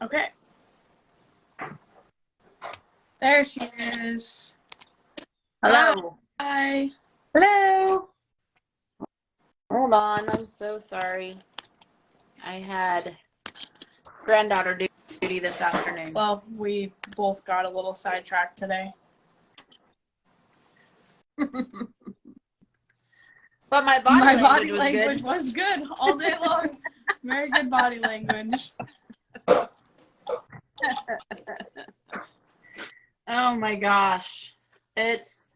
Okay. There she is. Hello. Hi. Hello. Hold on. I'm so sorry. I had granddaughter duty this afternoon. Well, we both got a little sidetracked today. But my body language was was good all day long. Very good body language. Oh my gosh. It's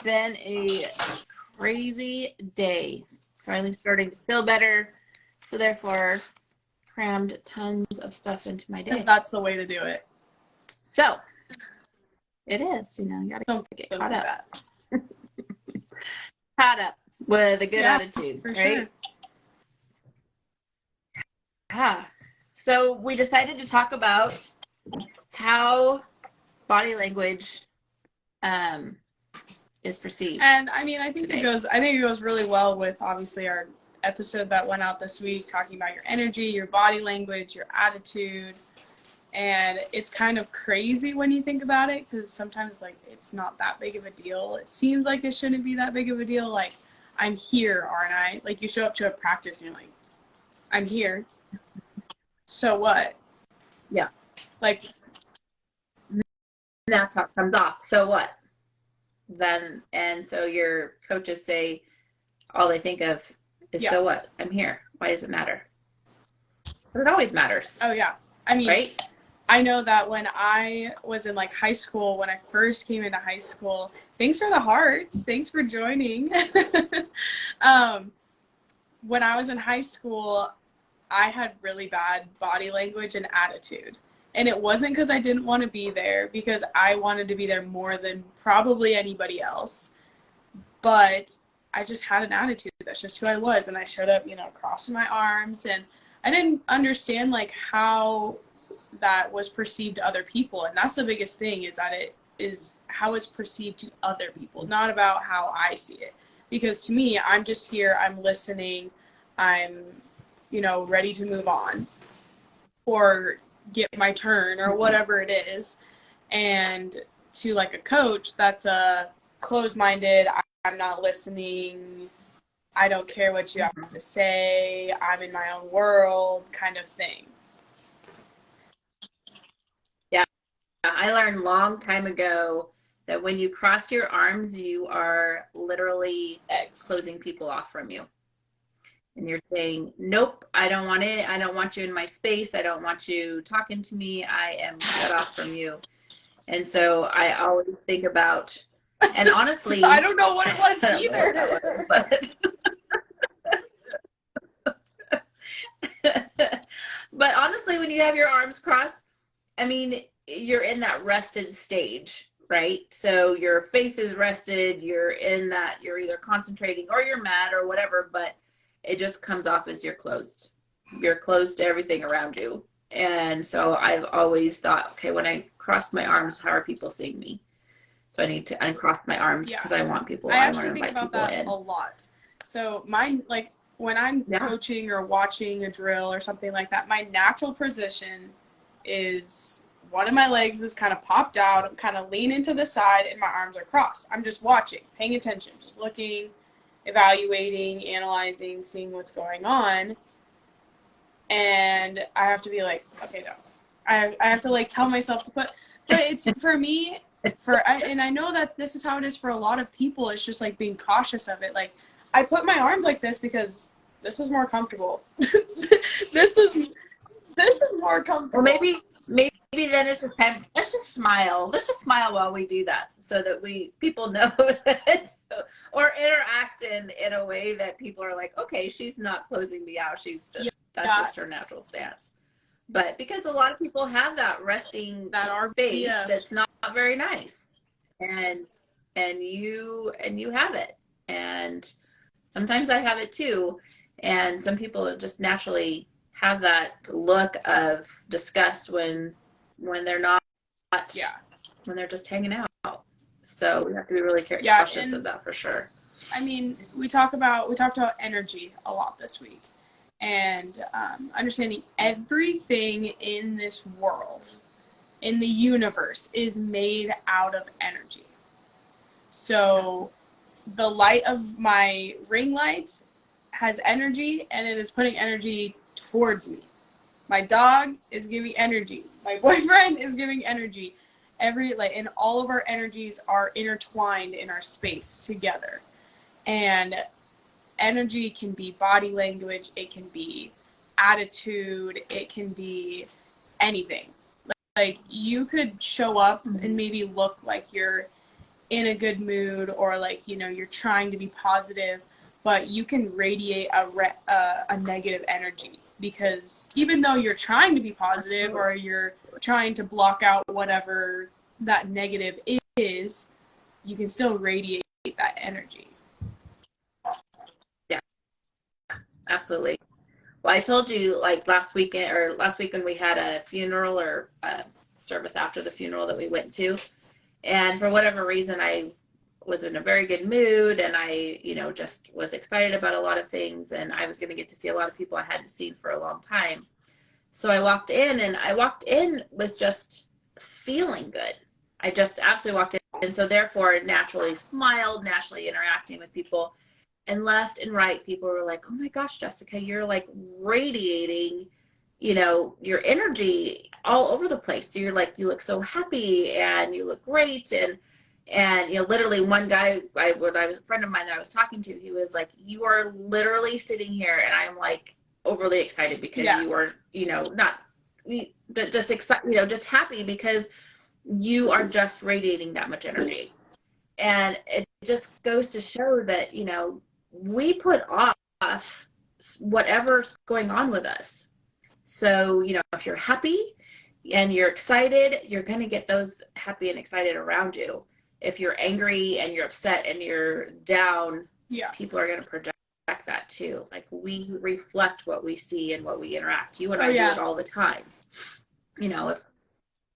been a crazy day. Finally starting to feel better. So therefore crammed tons of stuff into my day. That's the way to do it. So it is, you gotta get caught up. Caught up with a good attitude, for right? Sure. So we decided to talk about how body language is perceived. And I mean, I think it goes really well with obviously our episode that went out this week talking about your energy, your body language, your attitude. And it's kind of crazy when you think about it, because sometimes like it's not that big of a deal. It seems like it shouldn't be that big of a deal. Like, I'm here, aren't I? Like, you show up to a practice and you're like, I'm here. So what? Yeah. Like, that's how it comes off. So what? Then, and so your coaches say, all they think of is, so what? I'm here. Why does it matter? But it always matters. Oh, yeah. I mean, right? I know that when I was in like high school, when I first came into high school, thanks for the hearts. Thanks for joining. When I was in high school, I had really bad body language and attitude. And it wasn't because I didn't want to be there, because I wanted to be there more than probably anybody else. But I just had an attitude. That's just who I was. And I showed up, crossing my arms. And I didn't understand like how that was perceived to other people. And that's the biggest thing, is that it is how it's perceived to other people, not about how I see it. Because to me, I'm just here, I'm listening, I'm, ready to move on or get my turn or whatever it is. And to like a coach, that's a closed-minded, I'm not listening, I don't care what you have to say, I'm in my own world kind of thing. Yeah. I learned a long time ago that when you cross your arms, you are literally closing people off from you. And you're saying, nope, I don't want it. I don't want you in my space. I don't want you talking to me. I am cut off from you. And so I always think about, and honestly, I don't know what it was either. But honestly, when you have your arms crossed, I mean, you're in that rested stage, right? So your face is rested. You're in that, you're either concentrating or you're mad or whatever, but it just comes off as you're closed. You're closed to everything around you. And so I've always thought, okay, when I cross my arms, how are people seeing me? So I need to uncross my arms because I want people. I actually think about that a lot. So mine, like when I'm coaching or watching a drill or something like that, my natural position is one of my legs is kind of popped out. I'm kind of leaning to the side and my arms are crossed. I'm just watching, paying attention, just looking, evaluating, analyzing, seeing what's going on. And I have to be like, okay, no. I have to like tell myself to put, but it's for me, and I know that this is how it is for a lot of people. It's just like being cautious of it. Like, I put my arms like this because this is more comfortable. this is more comfortable. Well, maybe then it's just time. Let's just smile. Let's just smile while we do that, so that people know that, or interact in a way that people are like, okay, she's not closing me out. She's just that's just her natural stance. But because a lot of people have that resting face that's not very nice, and you have it, and sometimes I have it too, and some people just naturally have that look of disgust when they're not, when they're just hanging out. So we have to be really cautious of that for sure. I mean, we talked about energy a lot this week. and understanding everything in this world, in the universe, is made out of energy. So the light of my ring lights has energy, and it is putting energy towards me. My dog is giving energy. My boyfriend is giving energy. And all of our energies are intertwined in our space together. And energy can be body language, it can be attitude, it can be anything. Like you could show up and maybe look like you're in a good mood, or like, you know, you're trying to be positive, but you can radiate a negative energy, because even though you're trying to be positive, or you're trying to block out whatever that negative is, you can still radiate that energy. Yeah, absolutely. Well, I told you like last week when we had a funeral or a service after the funeral that we went to. And for whatever reason, I was in a very good mood, and I, you know, just was excited about a lot of things, and I was going to get to see a lot of people I hadn't seen for a long time. So I walked in with just feeling good. I just absolutely walked in. And so therefore naturally smiled, naturally interacting with people, and left and right, people were like, oh my gosh, Jessica, you're like radiating, you know, your energy all over the place. So you're like, you look so happy and you look great. And, you know, literally one guy, I was a friend of mine that I was talking to, he was like, you are literally sitting here. And I'm like overly excited because you are, you know, just excited, you know, just happy because you are just radiating that much energy. And it just goes to show that, you know, we put off whatever's going on with us. So, you know, if you're happy and you're excited, you're going to get those happy and excited around you. If you're angry and you're upset and you're down, people are going to project that too. Like we reflect what we see and what we interact. You and I do it all the time. You know,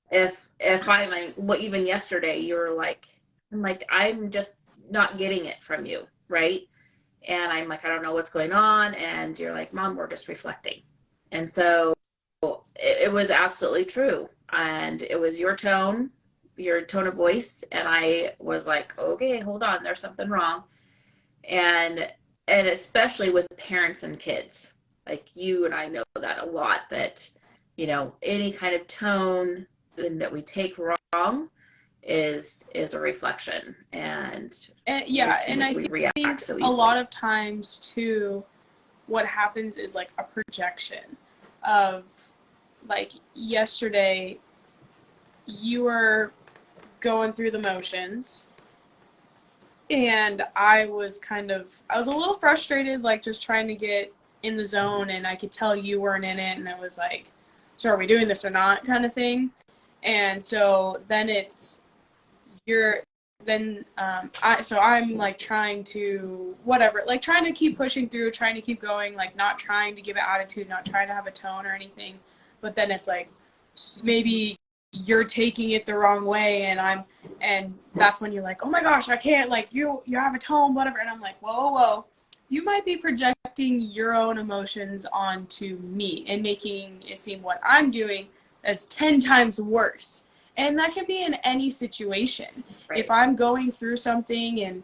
if I'm like, well, even yesterday, you were like, I'm just not getting it from you, right? And I'm like, I don't know what's going on. And you're like, Mom, we're just reflecting. And so it was absolutely true. And it was your tone of voice. And I was like, okay, hold on, there's something wrong. And especially with parents and kids, like you and I know that a lot, that, you know, any kind of tone that we take wrong is a reflection. And I think so a lot of times too, what happens is like a projection of, like, yesterday you were going through the motions, and I was a little frustrated, like just trying to get in the zone, and I could tell you weren't in it, and I was like, so are we doing this or not, kind of thing. And so then I'm like trying to trying to keep pushing through, trying to keep going, like not trying to give an attitude, not trying to have a tone or anything. But then it's like maybe you're taking it the wrong way, and that's when you're like, oh my gosh, I can't, like you have a tone, whatever. And I'm like, whoa, you might be projecting your own emotions onto me and making it seem what I'm doing as 10 times worse. And that can be in any situation. Right. If I'm going through something and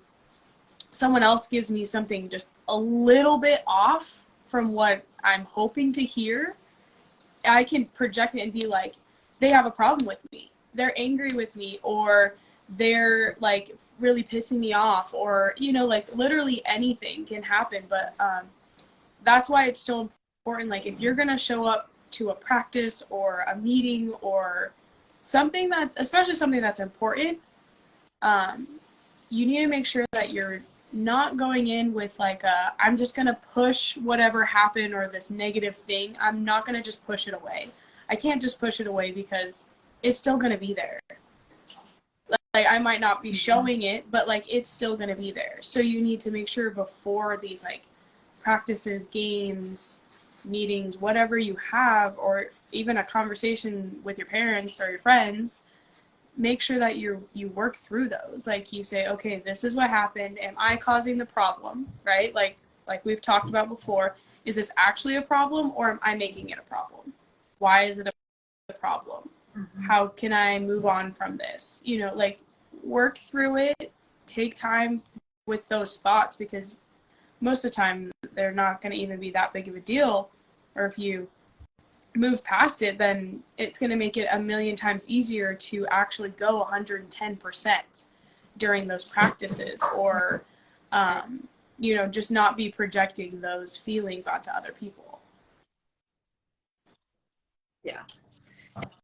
someone else gives me something just a little bit off from what I'm hoping to hear, I can project it and be like, they have a problem with me. They're angry with me, or they're like really pissing me off, or, you know, like literally anything can happen. But that's why it's so important. Like if you're going to show up to a practice or a meeting or especially something that's important, you need to make sure that you're not going in with like I'm just going to push whatever happened or this negative thing. I'm not going to just push it away. I can't just push it away because it's still going to be there. Like I might not be showing it, but like it's still going to be there. So you need to make sure before these like practices, games, meetings, whatever you have, or even a conversation with your parents or your friends, make sure that you work through those. Like you say, okay, this is what happened. Am I causing the problem? Right? Like we've talked about before. is this actually a problem, or am I making it a problem? Why is it a problem? Mm-hmm. How can I move on from this? You know, like, work through it, take time with those thoughts, because most of the time they're not going to even be that big of a deal. Or if you move past it, then it's going to make it a million times easier to actually go 110% during those practices, or you know, just not be projecting those feelings onto other people. Yeah.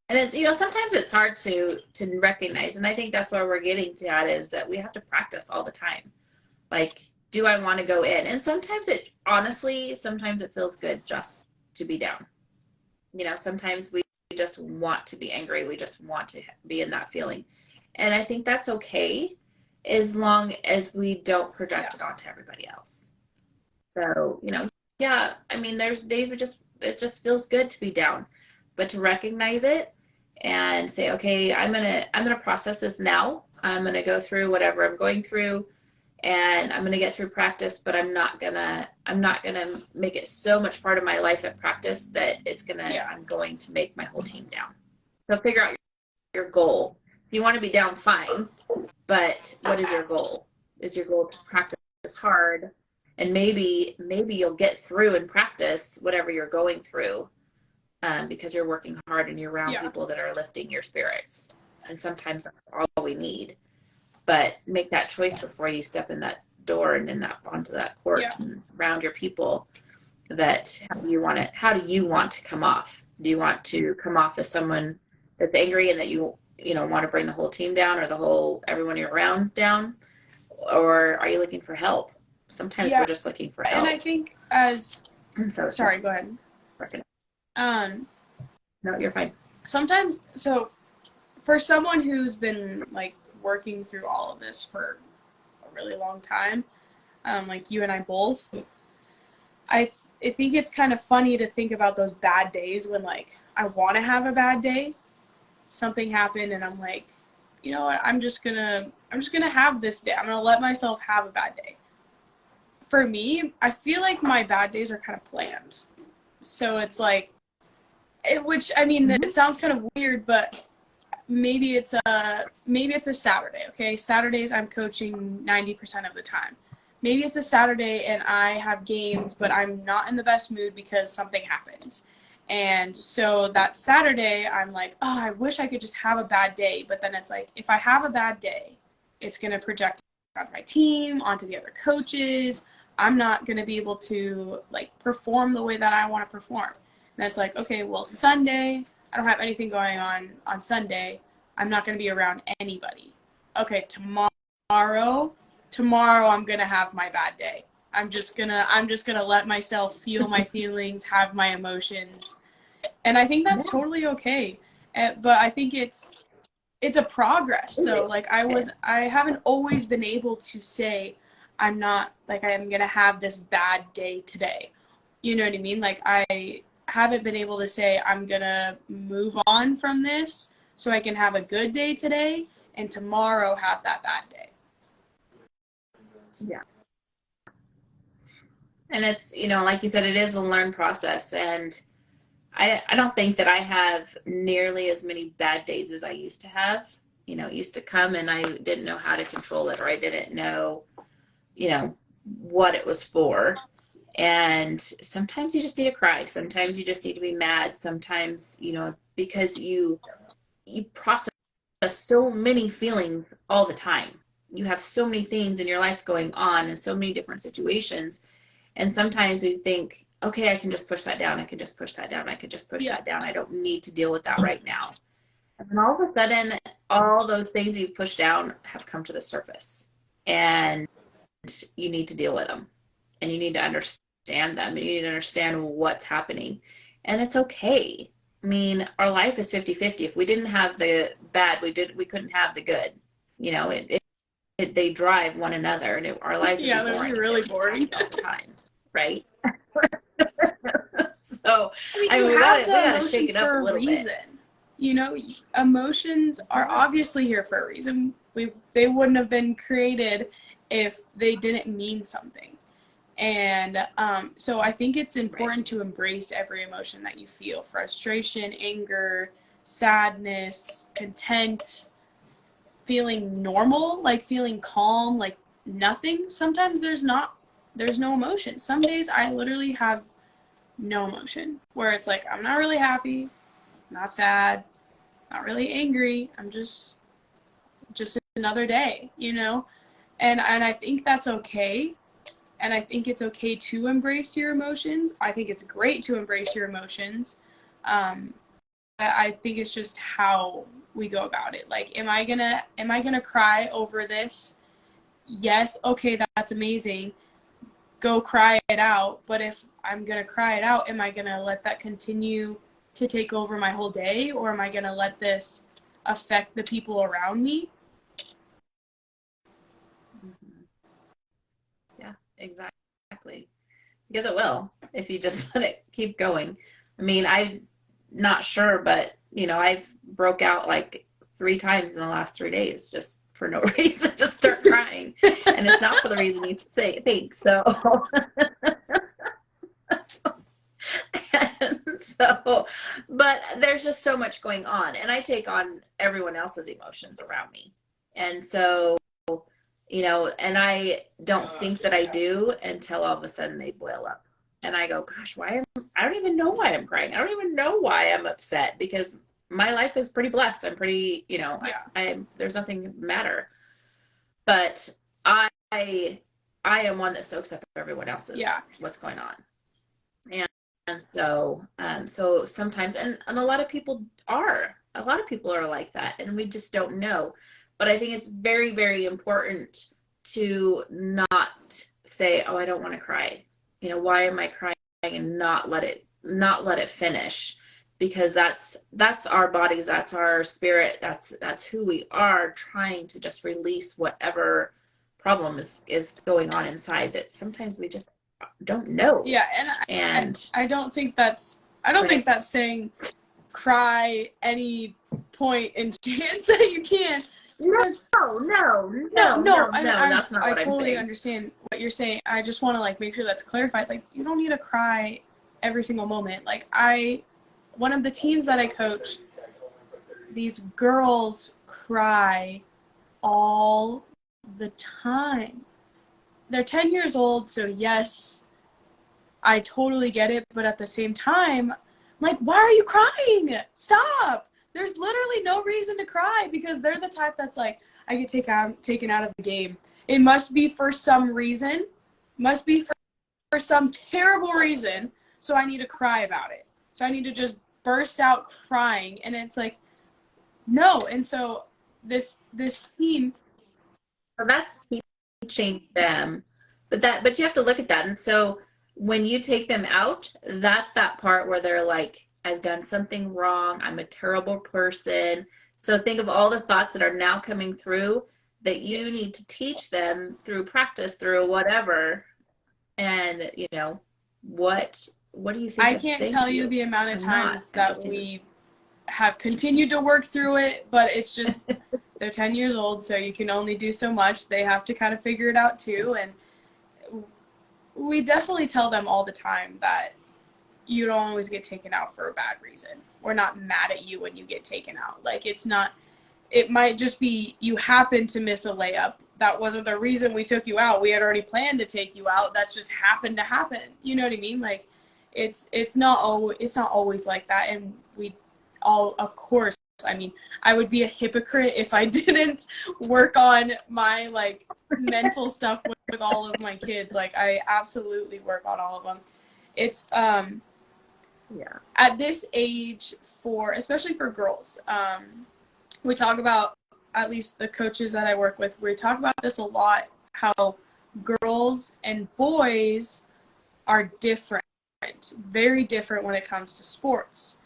And it's, you know, sometimes it's hard to recognize, and I think that's where we're getting to at, is that we have to practice all the time. Like, do I want to go in? And sometimes it, honestly, sometimes it feels good just to be down. You know, sometimes we just want to be angry. We just want to be in that feeling. And I think that's okay, as long as we don't project it onto everybody else. So, you know, yeah, I mean, there's days it just feels good to be down, but to recognize it and say, okay, I'm gonna process this now. I'm gonna go through whatever I'm going through, and I'm gonna get through practice, but I'm not gonna make it so much part of my life at practice that I'm going to make my whole team down. So figure out your goal. If you want to be down, fine, but what is your goal? Is your goal to practice hard? And maybe you'll get through and practice whatever you're going through, because you're working hard and you're around people that are lifting your spirits. And sometimes that's all we need. But make that choice before you step in that door and onto that court and around your people. That how do you want to come off? Do you want to come off as someone that's angry and that you want to bring the whole team down, or everyone you're around down? Or are you looking for help? Sometimes we're just looking for help. And I think sorry, go ahead. No, you're fine. Sometimes, so for someone who's been like working through all of this for a really long time, like you and I both, I think it's kind of funny to think about those bad days when, like, I want to have a bad day. Something happened and I'm like, you know what, I'm just gonna have this day. I'm gonna let myself have a bad day. For me, I feel like my bad days are kind of planned. So it's like, which, I mean, it sounds kind of weird, but maybe it's a Saturday, okay? Saturdays I'm coaching 90% of the time. Maybe it's a Saturday and I have games, but I'm not in the best mood because something happened. And so that Saturday, I'm like, oh, I wish I could just have a bad day. But then it's like, if I have a bad day, it's going to project on my team, onto the other coaches. I'm not going to be able to, like, perform the way that I want to perform. And it's like, okay, well, Sunday, I don't have anything going on Sunday. I'm not going to be around anybody. Okay, tomorrow I'm going to have my bad day. I'm just gonna let myself feel my feelings, have my emotions, and I think that's totally okay. But I think it's a progress though. Like I haven't always been able to say I'm not, like, I am gonna have this bad day today. You know what I mean? Like, I haven't been able to say I'm gonna move on from this so I can have a good day today and tomorrow have that bad day. Yeah. And it's, like you said, it is a learned process. And I don't think that I have nearly as many bad days as I used to have. It used to come and I didn't know how to control it, or I didn't know, what it was for. And sometimes you just need to cry. Sometimes you just need to be mad. Sometimes, because you process so many feelings all the time. You have so many things in your life going on and so many different situations. And sometimes we think, okay, I can just push that down. I can just push that down. I can just push that down. I don't need to deal with that right now. And then all of a sudden, all those things you've pushed down have come to the surface. And you need to deal with them. And you need to understand them. And you need to understand what's happening. And it's okay. I mean, our life is 50-50. If we didn't have the bad, we couldn't have the good. They drive one another, and our lives would be boring. Be really boring all the time, right? So we gotta shake it up a little reason. Bit. Emotions are obviously here for a reason. They wouldn't have been created if they didn't mean something. And so I think it's important to embrace every emotion that you feel: frustration, anger, sadness, content, feeling normal, like feeling calm, like nothing. Sometimes there's no emotion. Some days I literally have no emotion, where it's like I'm not really happy, not sad, not really angry. I'm just another day, you know? And I think that's okay. And I think it's okay to embrace your emotions. I think it's great to embrace your emotions. I think it's just how we go about it. Like, am I gonna cry over this? Yes, okay, that's amazing. Go cry it out. But if I'm gonna cry it out, am I gonna let that continue to take over my whole day, or am I gonna let this affect the people around me? Yeah, exactly. Because it will if you just let it keep going. I mean, I'm not sure, but I've broke out like 3 times in the last 3 days just for no reason, just start crying, and it's not for the reason you think. So, so, but there's just so much going on, and I take on everyone else's emotions around me, and so and I don't think that I do until all of a sudden they boil up. And I go, gosh, I don't even know why I'm crying. I don't even know why I'm upset, because my life is pretty blessed. I'm pretty, Yeah. there's nothing matter. But I am one that soaks up everyone else's what's going on. And so sometimes, and a lot of people are like that, and we just don't know. But I think it's very, very important to not say, oh, I don't want to cry. Why am I crying? And not let it finish, because that's our bodies, that's our spirit, that's who we are, trying to just release whatever problem is going on inside that sometimes we just don't know. Yeah, and I don't think that's saying cry any point in chance that you can. No, that's not what I totally saying. Understand what you're saying. I just want to make sure that's clarified. Like, you don't need to cry every single moment. Like, one of the teams that I coach, these girls cry all the time. They're 10 years old, so yes, I totally get it, but at the same time, I'm like, why are you crying? Stop! There's literally no reason to cry, because they're the type that's like, I get taken out of the game. It must be for some reason, must be for some terrible reason, so I need to cry about it. So I need to just burst out crying, and it's like, no. And so this team. Well, that's teaching them, but you have to look at that. And so when you take them out, that's that part where they're like, I've done something wrong, I'm a terrible person. So think of all the thoughts that are now coming through that you need to teach them through practice, through whatever. And what do you think? I can't tell you the amount of times that we have continued to work through it, but it's just they're 10 years old, so you can only do so much. They have to kind of figure it out too. And we definitely tell them all the time that you don't always get taken out for a bad reason. We're not mad at you when you get taken out. Like, it might just be you happen to miss a layup. That wasn't the reason we took you out. We had already planned to take you out. That's just happened to happen. You know what I mean? Like, it's not always like that. And we all, of course, I mean, I would be a hypocrite if I didn't work on my mental stuff with all of my kids. Like, I absolutely work on all of them. It's at this age, especially for girls, we talk about, at least the coaches that I work with, we talk about this a lot, how girls and boys are different, very different when it comes to sports,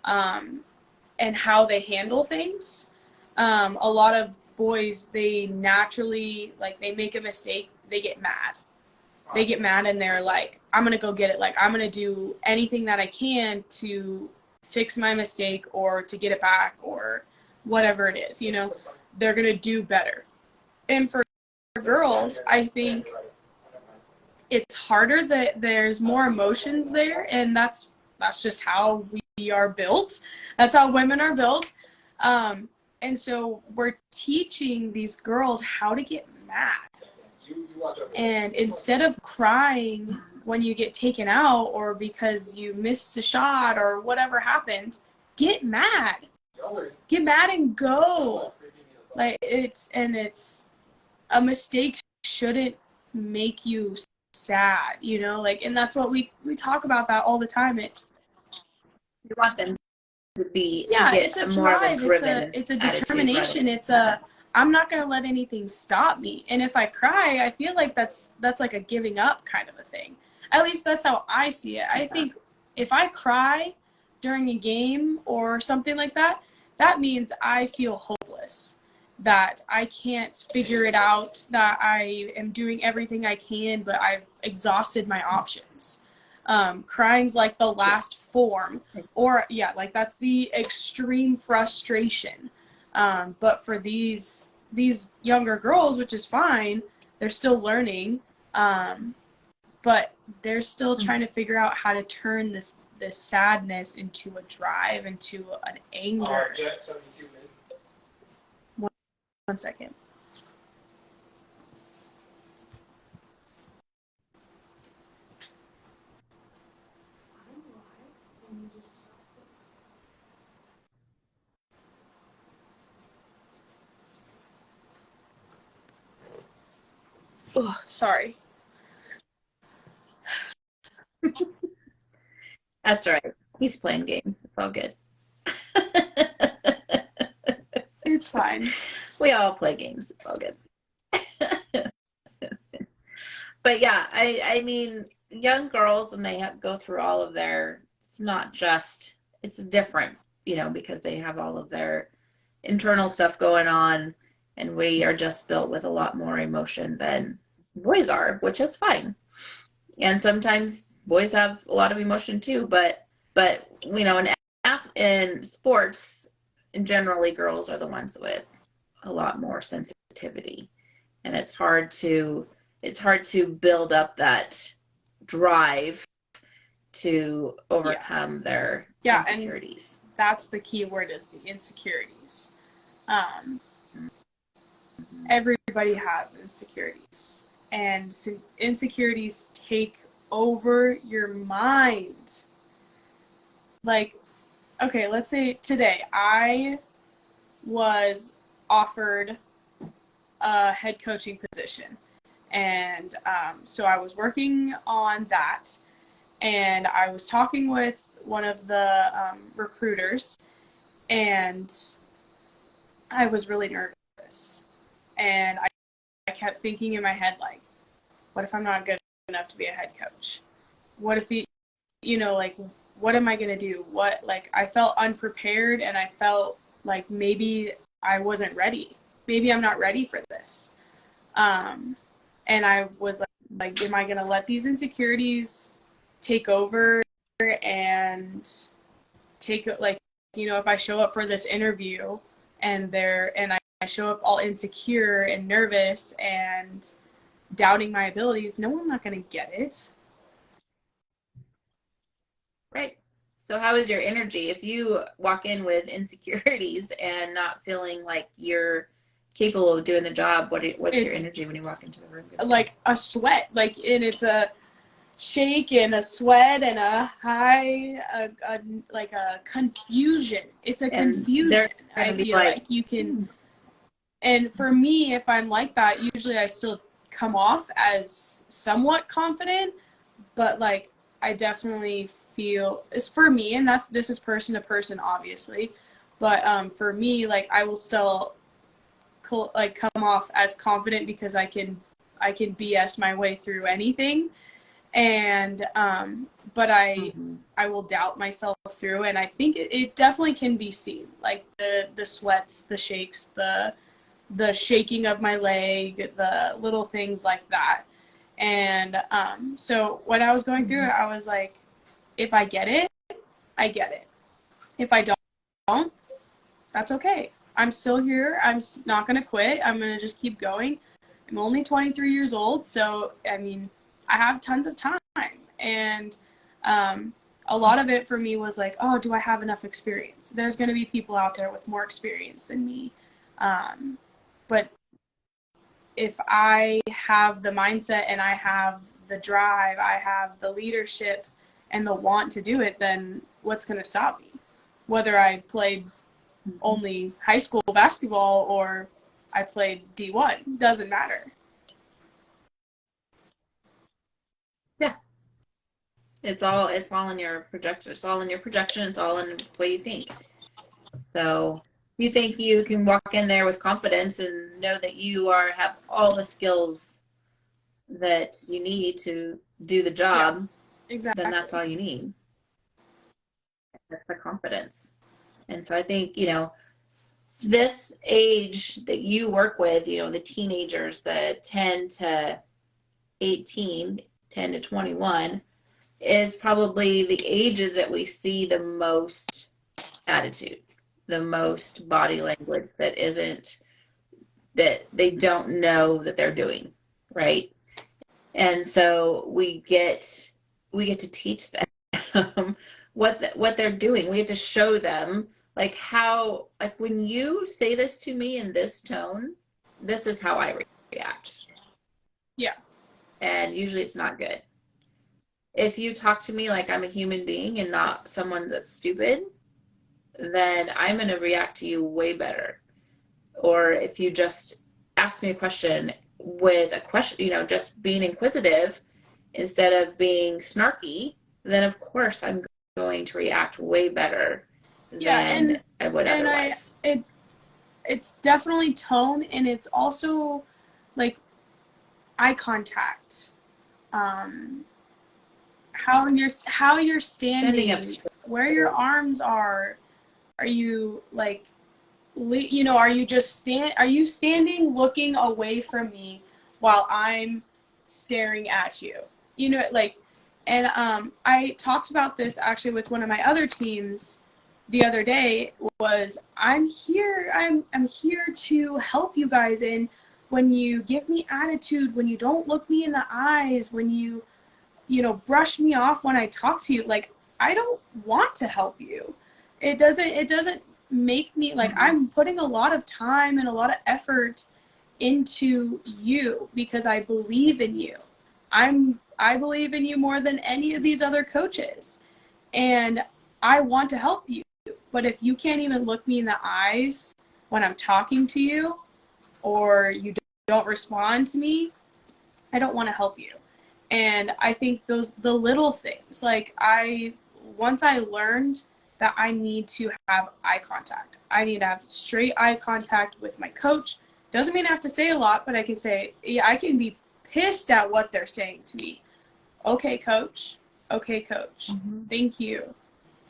and how they handle things. A lot of boys, they naturally, they make a mistake, they get mad. And they're like, I'm going to go get it. Like, I'm going to do anything that I can to fix my mistake or to get it back or whatever it is, they're going to do better. And for girls, I think it's harder, that there's more emotions there, and that's just how we are built. That's how women are built. And so we're teaching these girls how to get mad. And instead of crying when you get taken out or because you missed a shot or whatever happened, get mad. Get mad and go. Like, it's a mistake shouldn't make you sad, you know? Like, and that's what we talk about that all the time. You want them to be, yeah, to get it's a more drive. of a driven It's a attitude, determination. right? It's a, I'm not going to let anything stop me. And if I cry, I feel like that's like a giving up kind of a thing. At least that's how I see it. I think if I cry during a game or something like that, that means I feel hopeless, that I can't figure it out, that I am doing everything I can, but I've exhausted my options. Crying's like the last form, or like that's the extreme frustration. But for these younger girls, which is fine, they're still learning, but they're still trying to figure out how to turn this sadness into a drive, into an anger. One second. Oh, sorry. That's right. He's playing games. It's all good. It's fine. We all play games. It's all good. But yeah, I mean, young girls, when they go through all of their, it's not just, it's different, you know, because they have all of their internal stuff going on, and we are just built with a lot more emotion than boys are, which is fine. And sometimes boys have a lot of emotion too, but you know, in sports, generally girls are the ones with a lot more sensitivity, and it's hard to build up that drive to overcome their insecurities. And that's the key word, is the insecurities. Everybody has insecurities, and insecurities take over your mind. Like, okay, let's say today I was offered a head coaching position, and so I was working on that, and I was talking with one of the recruiters, and I was really nervous, and I kept thinking in my head, like, what if I'm not good enough to be a head coach? What if like, what am I going to do? Like, I felt unprepared, and I felt like maybe I wasn't ready. Maybe I'm not ready for this. And I was like, am I going to let these insecurities take over and take, like, you know, if I show up for this interview and I show up all insecure and nervous and doubting my abilities, no, I'm not going to get it. Right. So how is your energy? If you walk in with insecurities and not feeling like you're capable of doing the job, what's your energy when you walk into the room? Like a sweat, like, and it's a shake and a sweat and a high, like a confusion. It's a confusion. I feel like you can, and for me, if I'm like that, usually I still come off as somewhat confident, but like, I definitely feel, it's for me, and this is person to person, obviously, but for me, like, I will still like come off as confident because I can BS my way through anything, and but I will doubt myself through, and I think it definitely can be seen, like the sweats, the shakes, the shaking of my leg, the little things like that. And so when I was going through it, I was like, if I get it, I get it. If I don't, that's okay. I'm still here. I'm not going to quit. I'm going to just keep going. I'm only 23 years old, so, I mean, I have tons of time. And a lot of it for me was like, oh, do I have enough experience? There's going to be people out there with more experience than me. But if I have the mindset and I have the drive, I have the leadership and the want to do it, then what's going to stop me? Whether I played only high school basketball or I played D1, doesn't matter. Yeah. It's all in your projection. It's all in your projection. It's all in the way you think. So you think you can walk in there with confidence and know that you have all the skills that you need to do the job, Exactly. then that's all you need. That's the confidence. And so I think, you know, this age that you work with, you know, the teenagers, the 10 to 18, 10 to 21, is probably the ages that we see the most attitude, the most body language that isn't, that they don't know that they're doing, right? And so we get to teach them what they're doing. We get to show them like how, like when you say this to me in this tone, this is how I react. Yeah. And usually it's not good. If you talk to me like I'm a human being and not someone that's stupid, then I'm going to react to you way better. Or if you just ask me a question with a question, you know, just being inquisitive instead of being snarky, then of course I'm going to react way better than I would otherwise. It's definitely tone, and it's also like eye contact. How you're standing, where your arms are. Are you like, you know, are you standing looking away from me while I'm staring at you? You know, like, and I talked about this actually with one of my other teams the other day. Was I'm here to help you guys, and when you give me attitude, when you don't look me in the eyes, when you know, brush me off when I talk to you, like, I don't want to help you. It doesn't make me, like, I'm putting a lot of time and a lot of effort into you because I believe in you. I believe in you more than any of these other coaches. And I want to help you. But if you can't even look me in the eyes when I'm talking to you, or you don't respond to me, I don't want to help you. And I think the little things, like once I learned that I need to have eye contact. I need to have straight eye contact with my coach. Doesn't mean I have to say a lot, but I can say, yeah, I can be pissed at what they're saying to me. Okay, coach. Okay, coach. Thank you.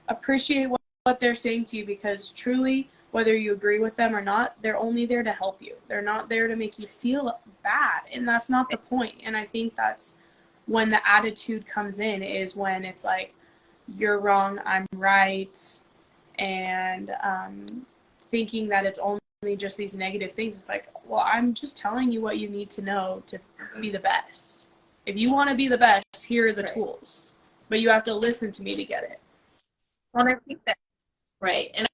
Appreciate what they're saying to you, because truly, whether you agree with them or not, they're only there to help you. They're not there to make you feel bad, and that's not the point. And I think that's when the attitude comes in, is when it's like, you're wrong, I'm right, and thinking that it's only just these negative things. It's like, well, I'm just telling you what you need to know to be the best. If you want to be the best, here are the tools, but you have to listen to me to get it. Well, I think that, right, and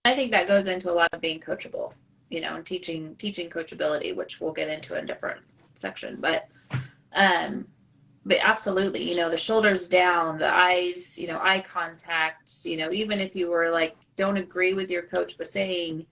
I think that goes into a lot of being coachable, you know, and teaching coachability, which we'll get into in a different section, but absolutely, you know, the shoulders down, the eyes, you know, eye contact, you know, even if you were like, don't agree with your coach, but saying,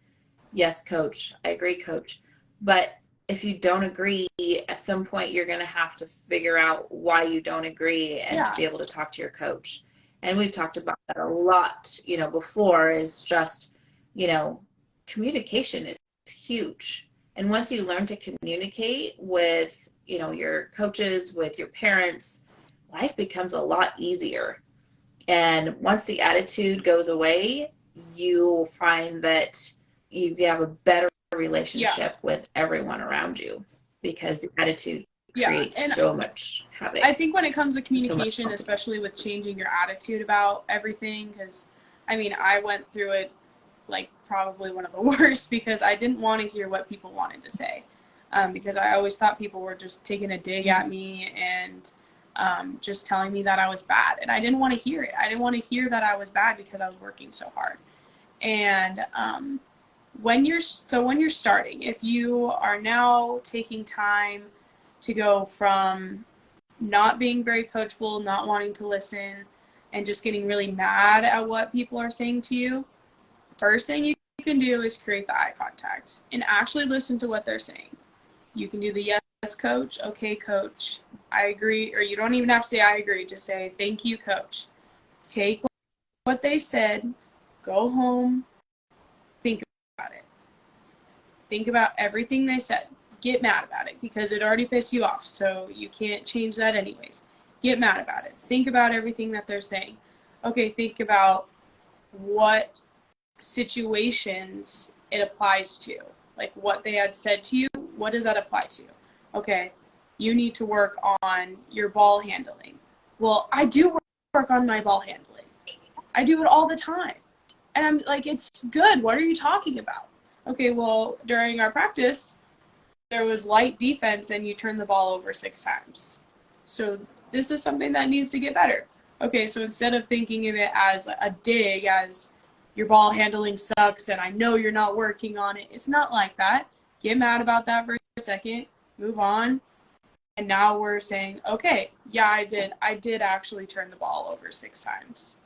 yes, coach, I agree, coach. But if you don't agree, at some point, you're going to have to figure out why you don't agree and to be able to talk to your coach. And we've talked about that a lot, you know, before, is just, you know, communication is huge. And once you learn to communicate with, you know, your coaches, with your parents, life becomes a lot easier. And once the attitude goes away, you'll find that you have a better relationship with everyone around you, because the attitude creates so much havoc. I think when it comes to communication, especially with changing your attitude about everything, because I mean, I went through it like probably one of the worst, because I didn't want to hear what people wanted to say. Because I always thought people were just taking a dig at me, and just telling me that I was bad. And I didn't want to hear it. I didn't want to hear that I was bad because I was working so hard. And when you're starting, if you are now taking time to go from not being very coachable, not wanting to listen, and just getting really mad at what people are saying to you, first thing you can do is create the eye contact and actually listen to what they're saying. You can do the yes, coach, okay, coach, I agree, or you don't even have to say I agree, just say thank you, coach. Take what they said, go home, think about it. Think about everything they said. Get mad about it because it already pissed you off, so you can't change that anyways. Get mad about it. Think about everything that they're saying. Okay, think about what situations it applies to. Like what they had said to you, what does that apply to? Okay, you need to work on your ball handling. Well, I do work on my ball handling. I do it all the time. And I'm like, it's good. What are you talking about? Okay, well, during our practice, there was light defense and you turned the ball over 6 times. So this is something that needs to get better. Okay, so instead of thinking of it as a dig, as your ball handling sucks and I know you're not working on it, it's not like that. Get mad about that for a second, move on. And now we're saying, okay, yeah, I did actually turn the ball over 6 times.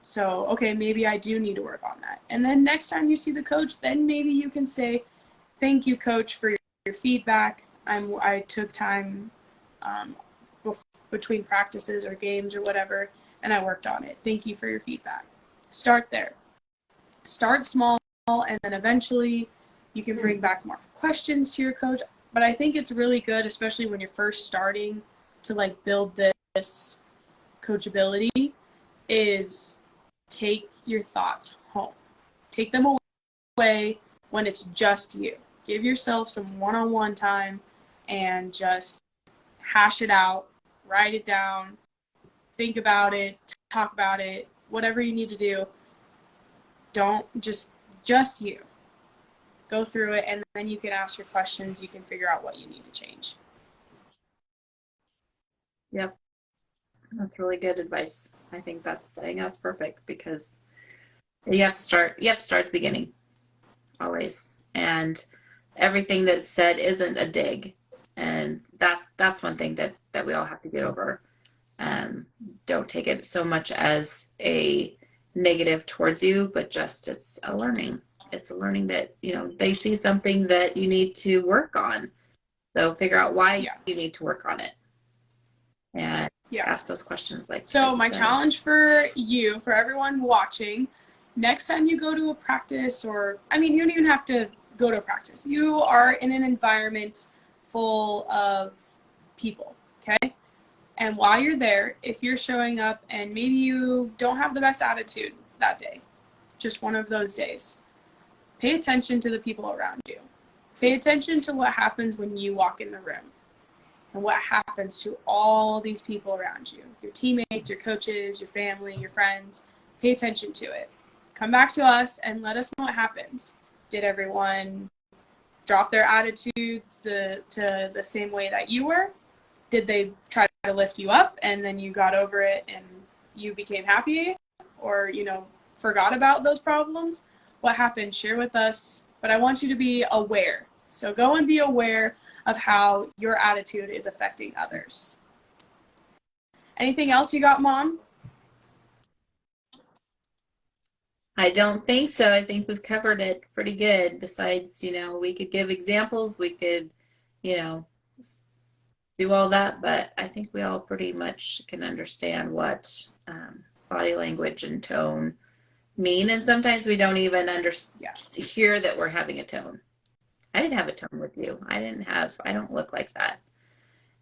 So, okay, maybe I do need to work on that. And then next time you see the coach, then maybe you can say, thank you, coach, for your feedback. I took time between practices or games or whatever, and I worked on it. Thank you for your feedback. Start there. Start small, and then eventually you can bring back more questions to your coach. But I think it's really good, especially when you're first starting to like build this coachability, is take your thoughts home. Take them away when it's just you. Give yourself some one-on-one time and just hash it out, write it down, think about it, talk about it, whatever you need to do. Don't just you. Go through it, and then you can ask your questions. You can figure out what you need to change. Yep. That's really good advice. I think that's perfect because you have to start at the beginning always. And everything that's said isn't a dig. And that's one thing that we all have to get over. Don't take it so much as a negative towards you, but just it's a learning that, they see something that you need to work on. So figure out why you need to work on it. And ask those questions so my challenge for everyone watching, next time you go to a practice, or you don't even have to go to a practice. You are in an environment full of people, okay? And while you're there, if you're showing up and maybe you don't have the best attitude that day, just one of those days, pay attention to the people around you. Pay attention to what happens when you walk in the room and what happens to all these people around you, your teammates, your coaches, your family, your friends. Pay attention to it. Come back to us and let us know what happens. Did everyone drop their attitudes to the same way that you were? Did they try to lift you up and then you got over it and you became happy, or, forgot about those problems? What happened? Share with us. But I want you to be aware. So go and be aware of how your attitude is affecting others. Anything else you got, Mom? I don't think so. I think we've covered it pretty good. Besides, we could give examples, we could, do all that, but I think we all pretty much can understand what body language and tone mean. And sometimes we don't even hear that we're having a tone. I didn't have a tone with you. I don't look like that.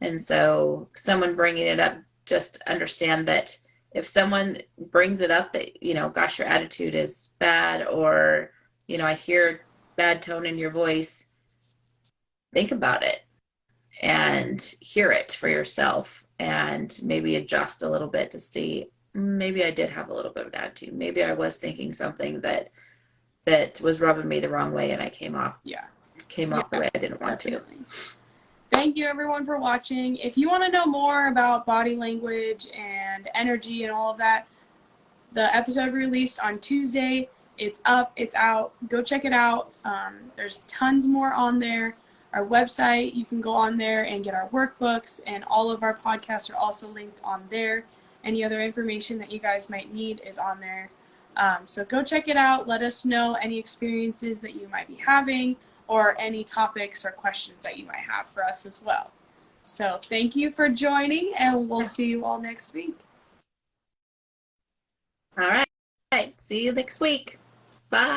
And so someone bringing it up, just understand that if someone brings it up that, gosh, your attitude is bad, or, I hear bad tone in your voice, think about it and hear it for yourself and maybe adjust a little bit to see, maybe I did have a little bit of an attitude. Maybe I was thinking something that was rubbing me the wrong way and I came off the way I didn't want to. thank you everyone for watching. If you want to know more about body language and energy and all of that, the episode released on Tuesday. It's up, it's out. Go check it out. There's tons more on there. Our website, you can go on there and get our workbooks, and all of our podcasts are also linked on there. Any other information that you guys might need is on there. So go check it out. Let us know any experiences that you might be having or any topics or questions that you might have for us as well. So thank you for joining, and we'll see you all next week. All right. See you next week. Bye.